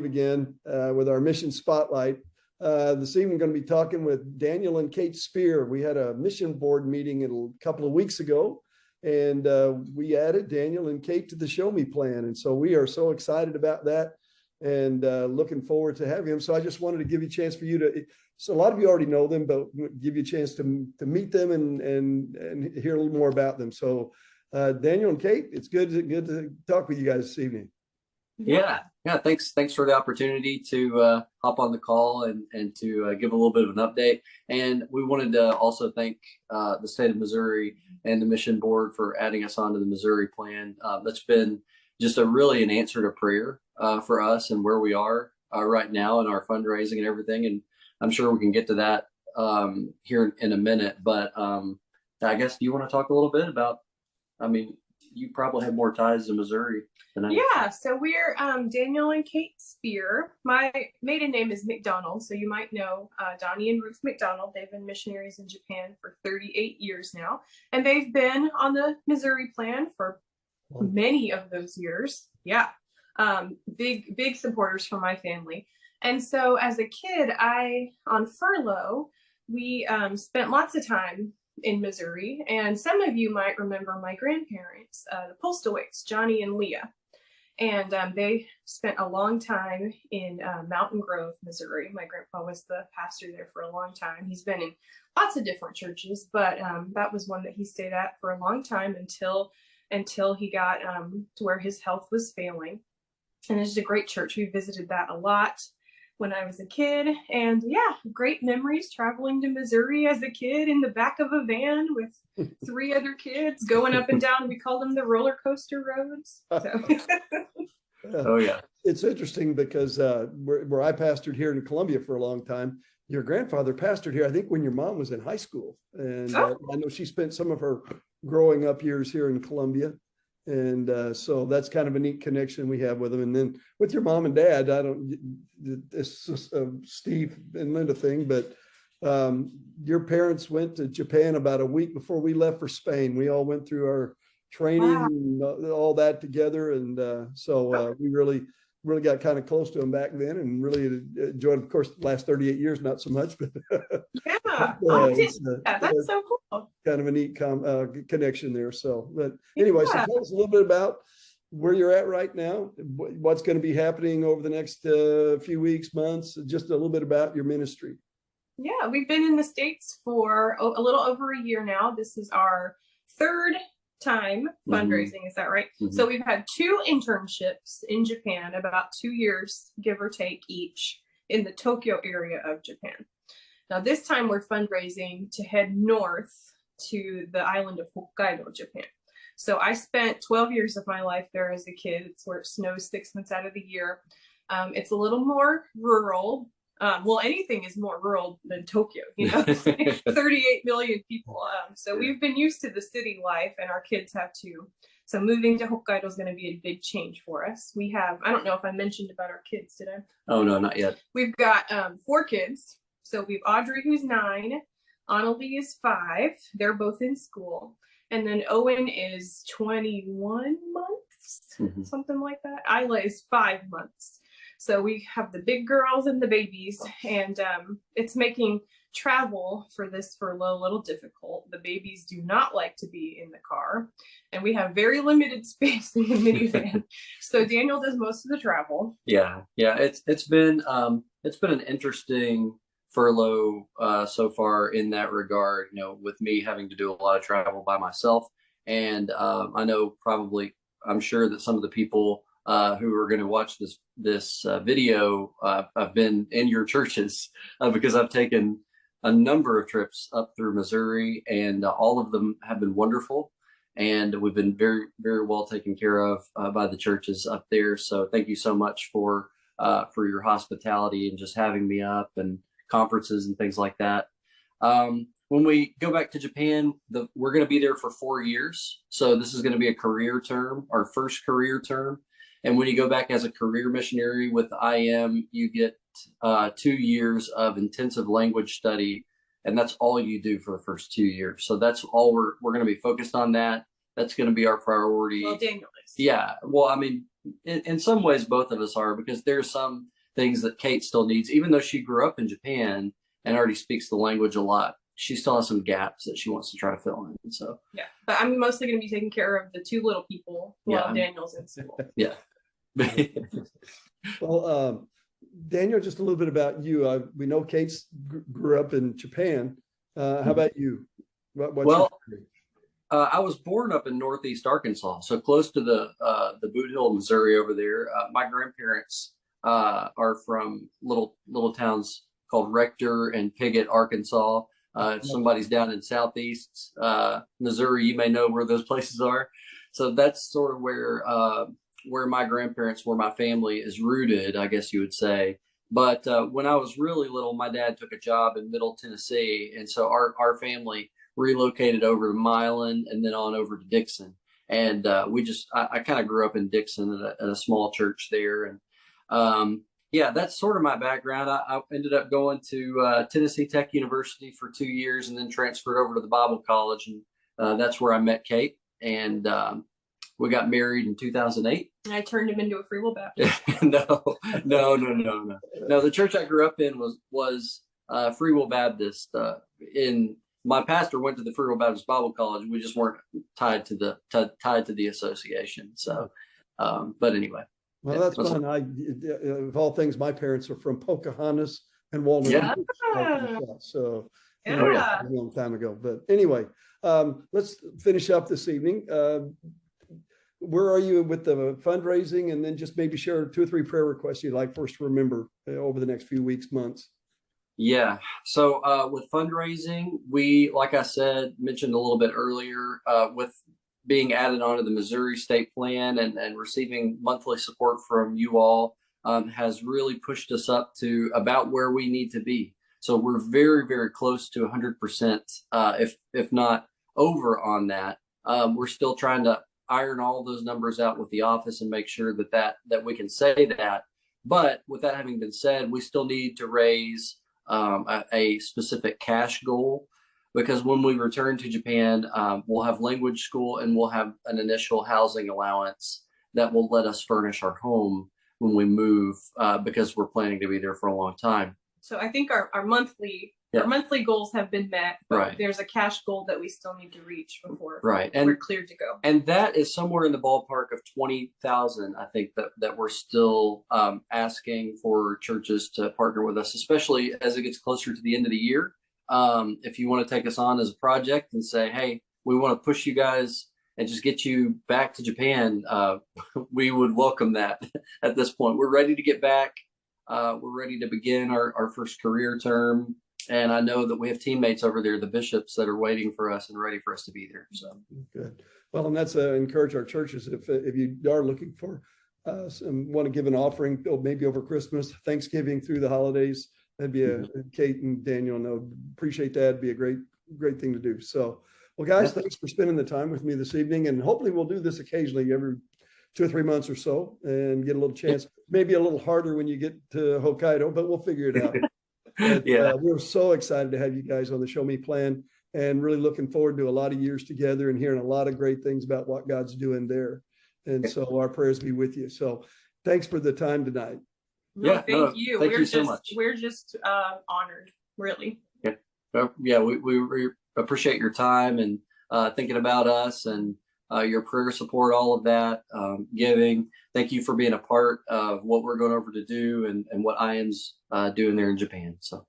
again with our mission spotlight. This evening, we're going to be talking with Daniel and Kate Speer. We had a mission board meeting a couple of weeks ago, and we added Daniel and Kate to the Show Me plan. And so we are so excited about that and looking forward to having them. So I just wanted to give you a chance for you to, so a lot of you already know them, but give you a chance to meet them and hear a little more about them. So Daniel and Kate, it's good to talk with you guys this evening. Yeah. Thanks for the opportunity to hop on the call and to give a little bit of an update. And we wanted to also thank the state of Missouri and the mission board for adding us onto the Missouri plan. That's been just really an answer to prayer for us and where we are right now in our fundraising and everything. And I'm sure we can get to that here in a minute. But I guess, do you want to talk a little bit about, you probably have more ties to Missouri than I do. Yeah, so we're Daniel and Kate Speer. My maiden name is McDonald, so you might know Donnie and Ruth McDonald. They've been missionaries in Japan for 38 years now, and they've been on the Missouri plan for many of those years. Yeah, big supporters for my family. And so as a kid, on furlough, we spent lots of time in Missouri, and some of you might remember my grandparents, the Postlewaits, Johnny and Leah, and they spent a long time in Mountain Grove, Missouri. My grandpa was the pastor there for a long time. He's been in lots of different churches, but that was one that he stayed at for a long time until he got to where his health was failing. And it's a great church. We visited that a lot when I was a kid, and yeah, great memories traveling to Missouri as a kid in the back of a van with 3 other kids going up and down. We called them the roller coaster roads. So. Oh yeah, it's interesting because where I pastored here in Columbia for a long time, your grandfather pastored here, I think, when your mom was in high school, and I know she spent some of her growing up years here in Columbia. And so that's kind of a neat connection we have with them. And then with your mom and dad, this is a Steve and Linda thing, but your parents went to Japan about a week before we left for Spain. We all went through our training and all that together. And so we really got kind of close to them back then and really enjoyed, of course, the last 38 years, not so much, but that's so cool. Kind of a neat connection there. So, but anyway, so tell us a little bit about where you're at right now, what's going to be happening over the next few weeks, months, just a little bit about your ministry. Yeah, we've been in the States for a little over a year now. This is our 3rd time fundraising, is that right? So we've had 2 internships in Japan, about 2 years, give or take, each in the Tokyo area of Japan. Now this time we're fundraising to head north to the island of Hokkaido, Japan. So I spent 12 years of my life there as a kid. It's where it snows 6 months out of the year. It's a little more rural. Well, anything is more rural than Tokyo, 38 million people. So we've been used to the city life, and our kids have too. So moving to Hokkaido is going to be a big change for us. We have, I don't know if I mentioned about our kids, did I? Oh, no, not yet. We've got 4 kids. So we have Audrey, who's 9, Annalie is 5. They're both in school. And then Owen is 21 months, something like that. Isla is 5 months. So we have the big girls and the babies, and it's making travel for this furlough a little difficult. The babies do not like to be in the car, and we have very limited space in the minivan. So Daniel does most of the travel. Yeah. It's been an interesting furlough so far in that regard. With me having to do a lot of travel by myself, and I'm sure that some of the people who are going to watch this video, I've been in your churches because I've taken a number of trips up through Missouri, and all of them have been wonderful. And we've been very, very well taken care of by the churches up there. So thank you so much for your hospitality and just having me up, and conferences and things like that. When we go back to Japan, we're going to be there for 4 years. So this is going to be a career term, our first career term. And when you go back as a career missionary with IM, you get 2 years of intensive language study, and that's all you do for the first 2 years. So that's all we're going to be focused on. That's going to be our priority. Well, Daniel is. Yeah. Well, I mean, in some ways, both of us are, because there's some things that Kate still needs, even though she grew up in Japan and already speaks the language a lot. She still has some gaps that she wants to try to fill in. And so, yeah, but I'm mostly going to be taking care of the two little people while Daniel's in school. Yeah. Well, Daniel, just a little bit about you. We know Kate grew up in Japan. How about you? I was born up in Northeast Arkansas, so close to the Boot Hill, Missouri over there. My grandparents are from little towns called Rector and Piggott, Arkansas. If somebody's down in Southeast Missouri, you may know where those places are. So that's sort of where my grandparents, where my family is rooted, I guess you would say. But when I was really little, my dad took a job in Middle Tennessee, and so our family relocated over to Milan and then on over to Dixon. And I kind of grew up in Dixon at a small church there. And yeah, that's sort of my background. I ended up going to Tennessee Tech University for 2 years and then transferred over to the Bible College. And that's where I met Kate. And we got married in 2008. I turned him into a Free Will Baptist. No. The church I grew up in was Free Will Baptist. My pastor went to the Free Will Baptist Bible College. We just weren't tied to the association. So, but anyway. Well, that's fun. Of all things, my parents are from Pocahontas and Walnut. Yeah. So, yeah. A long time ago. But anyway, let's finish up this evening. Where are you with the fundraising? And then just maybe share 2 or 3 prayer requests you'd like for us to remember over the next few weeks, months. Yeah. So with fundraising, we, like I said, mentioned a little bit earlier, with being added onto the Missouri state plan and receiving monthly support from you all, has really pushed us up to about where we need to be. So we're very, very close to 100%, if not over on that. We're still trying to iron all those numbers out with the office and make sure that we can say that. But with that having been said, we still need to raise a specific cash goal, because when we return to Japan, we'll have language school and we'll have an initial housing allowance that will let us furnish our home when we move, because we're planning to be there for a long time. So I think our monthly goals have been met, but there's a cash goal that we still need to reach before we're cleared to go. And that is somewhere in the ballpark of 20,000. I think that we're still asking for churches to partner with us, especially as it gets closer to the end of the year. If you want to take us on as a project and say, hey, we want to push you guys and just get you back to Japan, we would welcome that at this point. We're ready to get back. We're ready to begin our first career term. And I know that we have teammates over there, the bishops, that are waiting for us and ready for us to be there. So good. Well, and that's encourage our churches. If you are looking for and want to give an offering, maybe over Christmas, Thanksgiving, through the holidays, that'd be Kate and Daniel, no, appreciate that. It'd be a great thing to do. So, well, guys, thanks for spending the time with me this evening, and hopefully we'll do this occasionally every 2 or 3 months or so and get a little chance. Maybe a little harder when you get to Hokkaido, but we'll figure it out. But, we're so excited to have you guys on the Show Me Plan, and really looking forward to a lot of years together and hearing a lot of great things about what God's doing there. And so our prayers be with you. So thanks for the time tonight. No, thank you. Thank you so much. We're just honored, really. Yeah, we appreciate your time and thinking about us, and your prayer support, all of that, giving. Thank you for being a part of what we're going over to do and what I am's doing there in Japan. So.